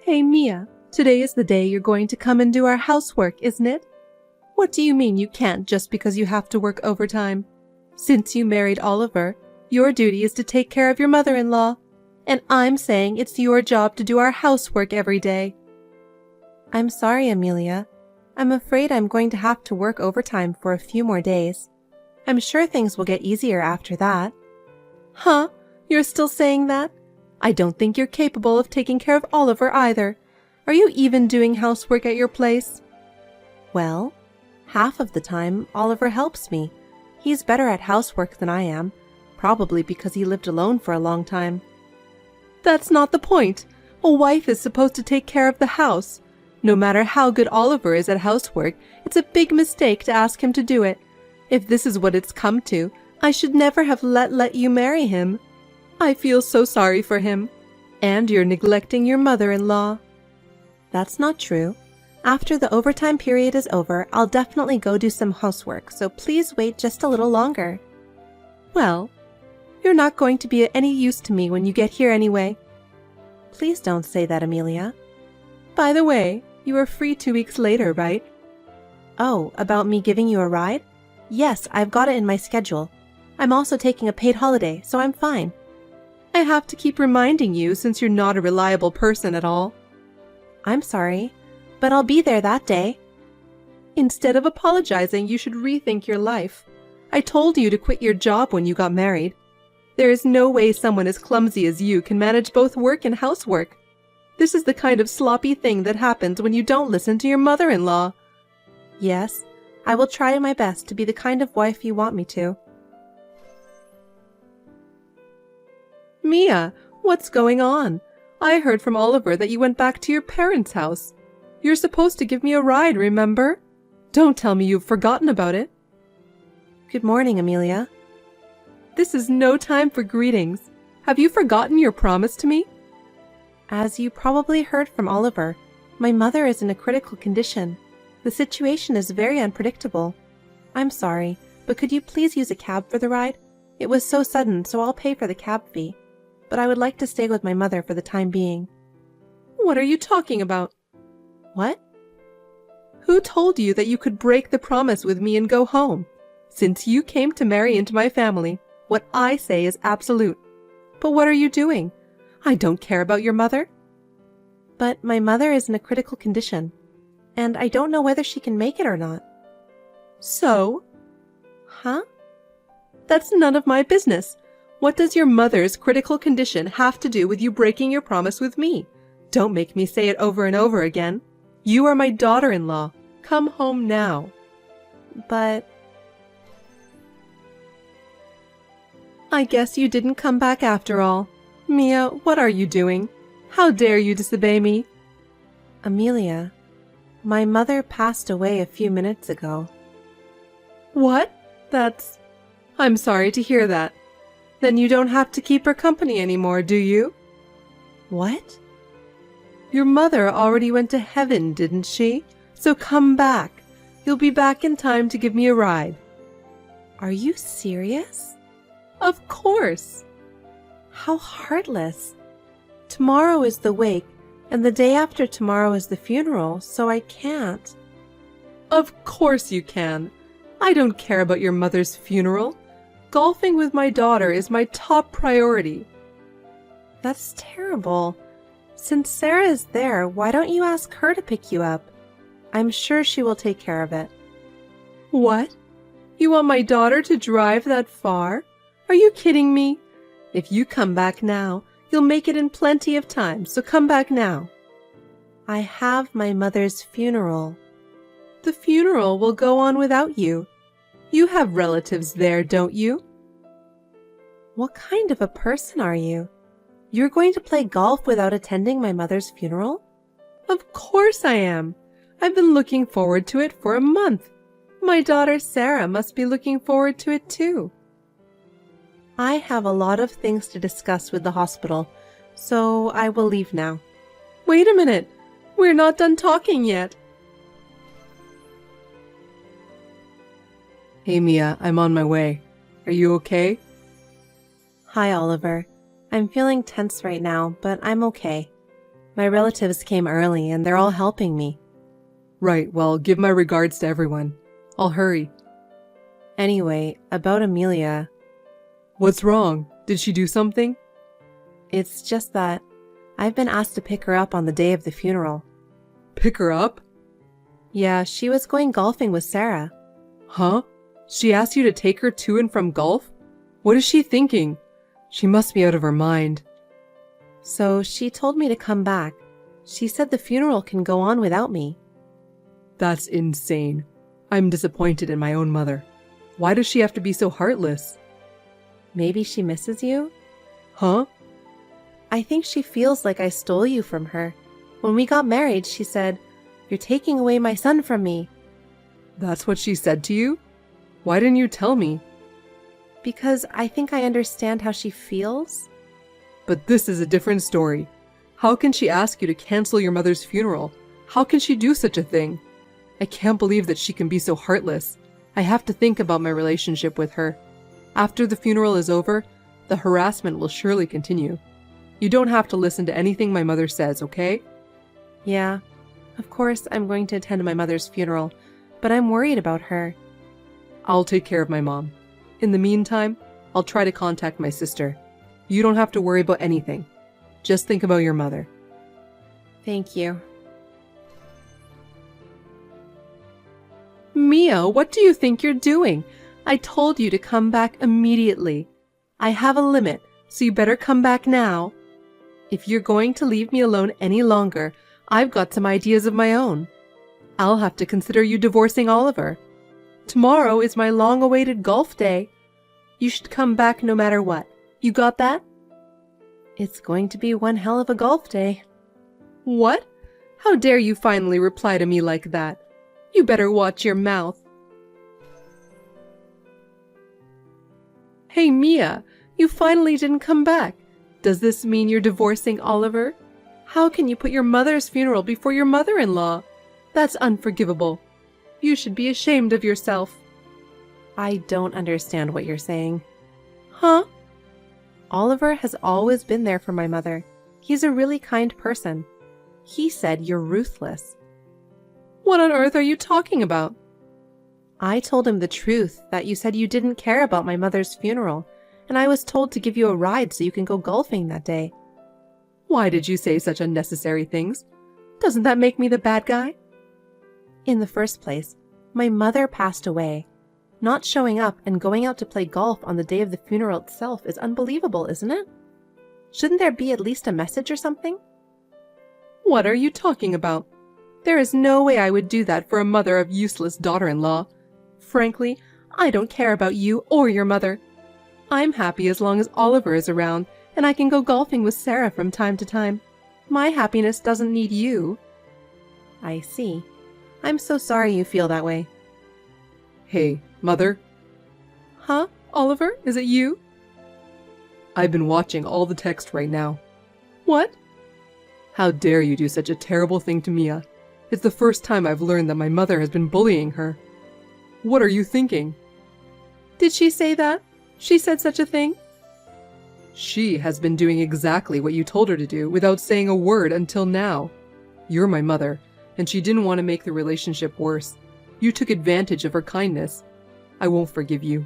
Hey Mia, today is the day you're going to come and do our housework, isn't it? What do you mean you can't just because you have to work overtime? Since you married Oliver, your duty is to take care of your mother-in-law, and I'm saying it's your job to do our housework every day. I'm sorry, Amelia. I'm afraid I'm going to have to work overtime for a few more days. I'm sure things will get easier after that. Huh? You're still saying that? I don't think you're capable of taking care of Oliver either. Are you even doing housework at your place? Well, half of the time Oliver helps me. He's better at housework than I am, probably because he lived alone for a long time. That's not the point. A wife is supposed to take care of the house. No matter how good Oliver is at housework, it's a big mistake to ask him to do it. If this is what it's come to, I should never have let you marry him. I feel so sorry for him. And you're neglecting your mother-in-law. That's not true. After the overtime period is over, I'll definitely go do some housework, so please wait just a little longer. Well, you're not going to be any use to me when you get here anyway. Please don't say that, Amelia. By the way, you are free 2 weeks later, right? Oh, about me giving you a ride? Yes, I've got it in my schedule. I'm also taking a paid holiday, so I'm fine. I have to keep reminding you since you're not a reliable person at all. I'm sorry, but I'll be there that day. Instead of apologizing, you should rethink your life. I told you to quit your job when you got married. There is no way someone as clumsy as you can manage both work and housework. This is the kind of sloppy thing that happens when you don't listen to your mother-in-law. Yes, I will try my best to be the kind of wife you want me to. Mia, what's going on? I heard from Oliver that you went back to your parents' house. You're supposed to give me a ride, remember? Don't tell me you've forgotten about it. Good morning, Amelia. This is no time for greetings. Have you forgotten your promise to me? As you probably heard from Oliver, my mother is in a critical condition. The situation is very unpredictable. I'm sorry, but could you please use a cab for the ride? It was so sudden, so I'll pay for the cab fee. But I would like to stay with my mother for the time being. What are you talking about? What? Who told you that you could break the promise with me and go home? Since you came to marry into my family, what I say is absolute. But what are you doing? I don't care about your mother. But my mother is in a critical condition, and I don't know whether she can make it or not. So? Huh? That's none of my business. What does your mother's critical condition have to do with you breaking your promise with me? Don't make me say it over and over again. You are my daughter-in-law. Come home now. But... I guess you didn't come back after all. Mia, what are you doing? How dare you disobey me? Amelia, my mother passed away a few minutes ago. What? I'm sorry to hear that. Then you don't have to keep her company anymore, do you? What? Your mother already went to heaven, didn't she? So come back. You'll be back in time to give me a ride. Are you serious? Of course. How heartless. Tomorrow is the wake, and the day after tomorrow is the funeral, so I can't. Of course you can. I don't care about your mother's funeral. Golfing with my daughter is my top priority. That's terrible. Since Sarah is there, why don't you ask her to pick you up? I'm sure she will take care of it. What? You want my daughter to drive that far? Are you kidding me? If you come back now, you'll make it in plenty of time, so come back now. I have my mother's funeral. The funeral will go on without you. You have relatives there, don't you? What kind of a person are you? You're going to play golf without attending my mother's funeral? Of course I am. I've been looking forward to it for a month. My daughter Sarah must be looking forward to it too. I have a lot of things to discuss with the hospital, so I will leave now. Wait a minute. We're not done talking yet. Hey Mia, I'm on my way. Are you okay? Hi Oliver. I'm feeling tense right now, but I'm okay. My relatives came early and they're all helping me. Right, well, give my regards to everyone. I'll hurry. Anyway, about Amelia, What's wrong? Did she do something? it's just that I've been asked to pick her up on the day of the funeral. Pick her up? Yeah, she was going golfing with Sarah. Huh? She asked you to take her to and from golf? What is she thinking? She must be out of her mind. So she told me to come back. She said the funeral can go on without me. That's insane. I'm disappointed in my own mother. Why does she have to be so heartless? Maybe she misses you? Huh? I think she feels like I stole you from her. When we got married, she said, "You're taking away my son from me." That's what she said to you? Why didn't you tell me? Because I think I understand how she feels. But this is a different story. How can she ask you to cancel your mother's funeral? How can she do such a thing? I can't believe that she can be so heartless. I have to think about my relationship with her. After the funeral is over, the harassment will surely continue. You don't have to listen to anything my mother says, okay? Yeah, of course I'm going to attend my mother's funeral, but I'm worried about her. I'll take care of my mom. In the meantime, I'll try to contact my sister. You don't have to worry about anything. Just think about your mother. Thank you. Mia, what do you think you're doing? I told you to come back immediately. I have a limit, so you better come back now. If you're going to leave me alone any longer, I've got some ideas of my own. I'll have to consider you divorcing Oliver. Tomorrow is my long-awaited golf day. You should come back no matter what. You got that? It's going to be one hell of a golf day. What? How dare you finally reply to me like that? You better watch your mouth. Hey, Mia, you finally didn't come back. Does this mean you're divorcing Oliver? How can you put your mother's funeral before your mother-in-law? That's unforgivable. You should be ashamed of yourself. I don't understand what you're saying. Huh? Oliver has always been there for my mother. He's a really kind person. He said you're ruthless. What on earth are you talking about? I told him the truth, that you said you didn't care about my mother's funeral, and I was told to give you a ride so you can go golfing that day. Why did you say such unnecessary things? Doesn't that make me the bad guy? In the first place, my mother passed away. Not showing up and going out to play golf on the day of the funeral itself is unbelievable, isn't it? Shouldn't there be at least a message or something? What are you talking about? There is no way I would do that for a mother of useless daughter-in-law. Frankly, I don't care about you or your mother. I'm happy as long as Oliver is around and I can go golfing with Sarah from time to time. My happiness doesn't need you. I see. I'm so sorry you feel that way. Hey, Mother. Huh? Oliver, is it you? I've been watching all the text right now. What? How dare you do such a terrible thing to Mia? It's the first time I've learned that my mother has been bullying her. What are you thinking? Did she say that? She said such a thing? She has been doing exactly what you told her to do without saying a word until now. You're my mother, and she didn't want to make the relationship worse. You took advantage of her kindness. I won't forgive you.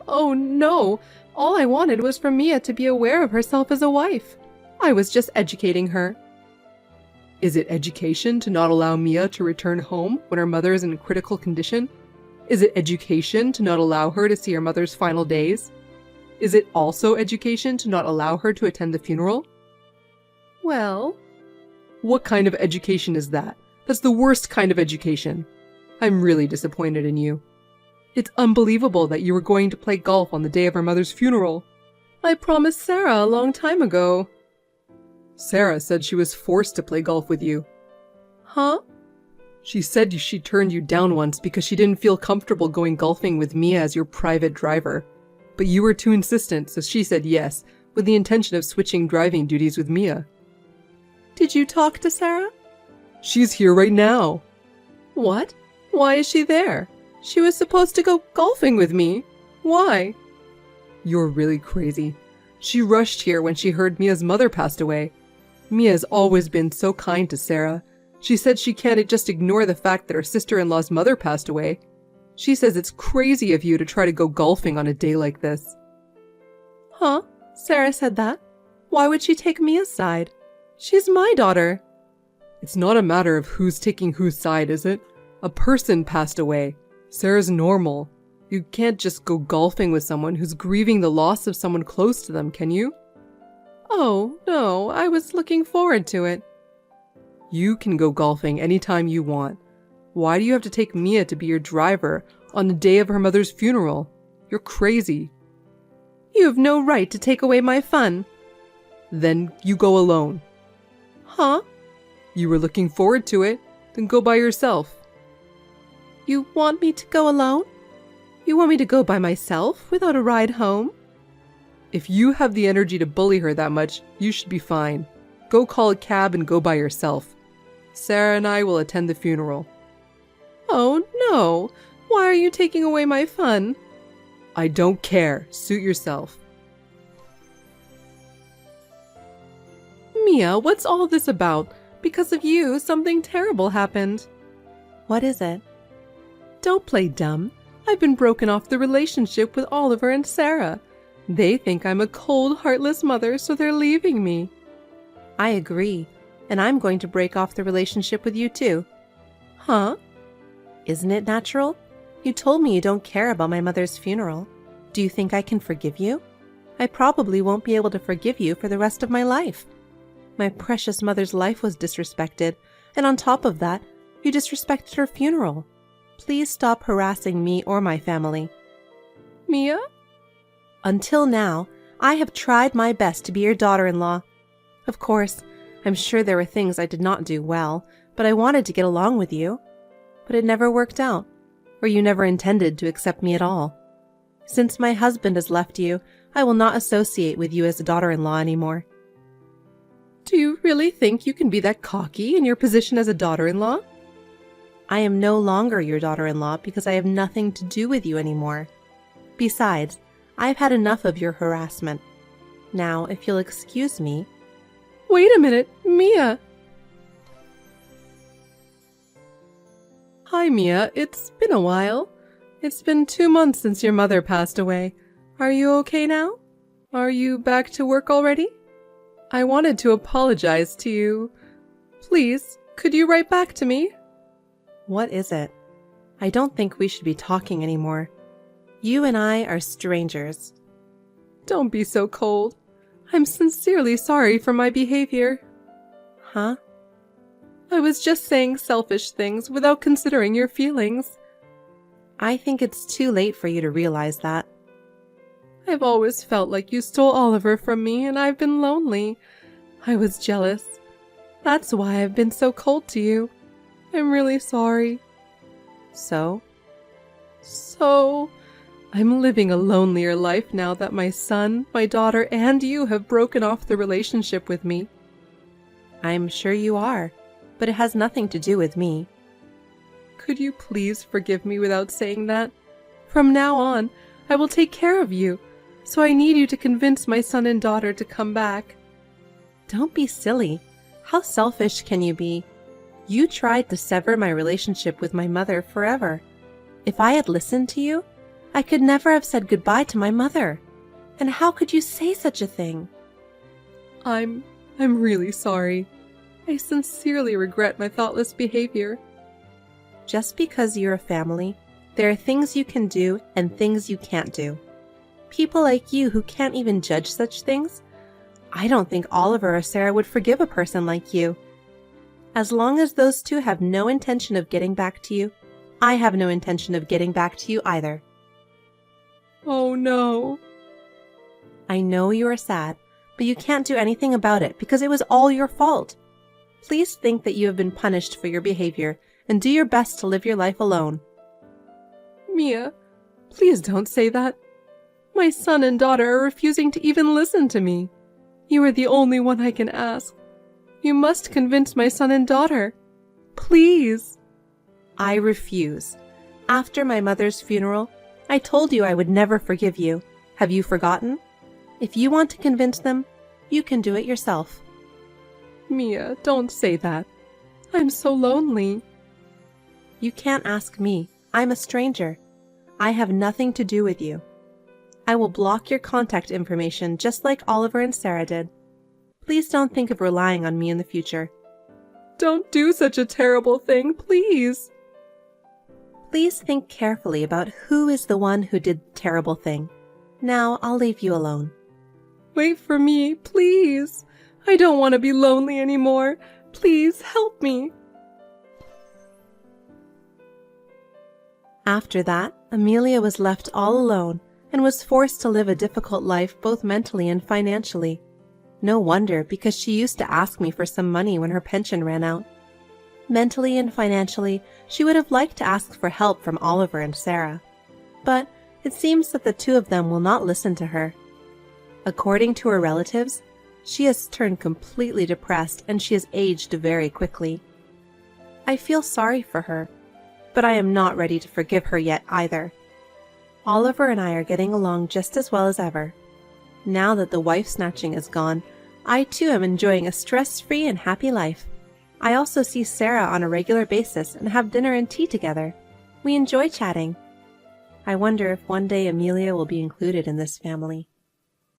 Oh no! All I wanted was for Mia to be aware of herself as a wife. I was just educating her. Is it education to not allow Mia to return home when her mother is in critical condition? Is it education to not allow her to see her mother's final days? Is it also education to not allow her to attend the funeral? Well, what kind of education is that? That's the worst kind of education. I'm really disappointed in you. It's unbelievable that you were going to play golf on the day of her mother's funeral. I promised Sarah a long time ago. Sarah said she was forced to play golf with you. Huh? She said she turned you down once because she didn't feel comfortable going golfing with Mia as your private driver. But you were too insistent, so she said yes, with the intention of switching driving duties with Mia. Did you talk to Sarah? She's here right now. What? Why is she there? She was supposed to go golfing with me. Why? You're really crazy. She rushed here when she heard Mia's mother passed away. Mia has always been so kind to Sarah. She said she can't just ignore the fact that her sister-in-law's mother passed away. She says it's crazy of you to try to go golfing on a day like this. Huh? Sarah said that? Why would she take Mia's side? She's my daughter. It's not a matter of who's taking whose side, is it? A person passed away. Sarah's normal. You can't just go golfing with someone who's grieving the loss of someone close to them, can you? Oh, no, I was looking forward to it. You can go golfing anytime you want. Why do you have to take Mia to be your driver on the day of her mother's funeral? You're crazy. You have no right to take away my fun. Then you go alone. Huh? You were looking forward to it, then go by yourself. You want me to go alone? You want me to go by myself without a ride home? If you have the energy to bully her that much, you should be fine. Go call a cab and go by yourself. Sarah and I will attend the funeral. Oh, no. Why are you taking away my fun? I don't care. Suit yourself. Mia, what's all this about? Because of you, something terrible happened. What is it? Don't play dumb. I've been broken off the relationship with Oliver and Sarah. They think I'm a cold, heartless mother, so they're leaving me. I agree, and I'm going to break off the relationship with you too. Huh? Isn't it natural? You told me you don't care about my mother's funeral. Do you think I can forgive you? I probably won't be able to forgive you for the rest of my life. My precious mother's life was disrespected, and on top of that, you disrespected her funeral. Please stop harassing me or my family. Mia? Until now, I have tried my best to be your daughter-in-law. Of course, I'm sure there were things I did not do well, but I wanted to get along with you. But it never worked out, or you never intended to accept me at all. Since my husband has left you, I will not associate with you as a daughter-in-law anymore. Do you really think you can be that cocky in your position as a daughter-in-law? I am no longer your daughter-in-law because I have nothing to do with you anymore. Besides, I've had enough of your harassment. Now, if you'll excuse me... Wait a minute, Mia! Hi, Mia. It's been a while. It's been 2 months since your mother passed away. Are you okay now? Are you back to work already? I wanted to apologize to you. Please, could you write back to me? What is it? I don't think we should be talking anymore. You and I are strangers. Don't be so cold. I'm sincerely sorry for my behavior. Huh? I was just saying selfish things without considering your feelings. I think it's too late for you to realize that. I've always felt like you stole Oliver from me, and I've been lonely. I was jealous. That's why I've been so cold to you. I'm really sorry. So? I'm living a lonelier life now that my son, my daughter, and you have broken off the relationship with me. I'm sure you are, but it has nothing to do with me. Could you please forgive me without saying that? From now on, I will take care of you, so I need you to convince my son and daughter to come back. Don't be silly. How selfish can you be? You tried to sever my relationship with my mother forever. If I had listened to you, I could never have said goodbye to my mother. And how could you say such a thing? I'm really sorry. I sincerely regret my thoughtless behavior. Just because you're a family, there are things you can do and things you can't do. People like you who can't even judge such things, I don't think Oliver or Sarah would forgive a person like you. As long as those two have no intention of getting back to you, I have no intention of getting back to you either. Oh no. I know you are sad, but you can't do anything about it because it was all your fault. Please think that you have been punished for your behavior and do your best to live your life alone. Mia, please don't say that. My son and daughter are refusing to even listen to me. You are the only one I can ask. You must convince my son and daughter. Please. I refuse. After my mother's funeral, I told you I would never forgive you. Have you forgotten? If you want to convince them, you can do it yourself. Mia, don't say that. I'm so lonely. You can't ask me. I'm a stranger. I have nothing to do with you. I will block your contact information just like Oliver and Sarah did. Please don't think of relying on me in the future. Don't do such a terrible thing, please. Please think carefully about who is the one who did the terrible thing. Now I'll leave you alone. Wait for me, please. I don't want to be lonely anymore. Please help me. After that, Amelia was left all alone and was forced to live a difficult life both mentally and financially. No wonder, because she used to ask me for some money when her pension ran out. Mentally and financially, she would have liked to ask for help from Oliver and Sarah. But it seems that the two of them will not listen to her. According to her relatives, she has turned completely depressed and she has aged very quickly. I feel sorry for her, but I am not ready to forgive her yet either. Oliver and I are getting along just as well as ever. Now that the wife snatching is gone, I too am enjoying a stress-free and happy life. I also see Sarah on a regular basis and have dinner and tea together. We enjoy chatting. I wonder if one day Amelia will be included in this family.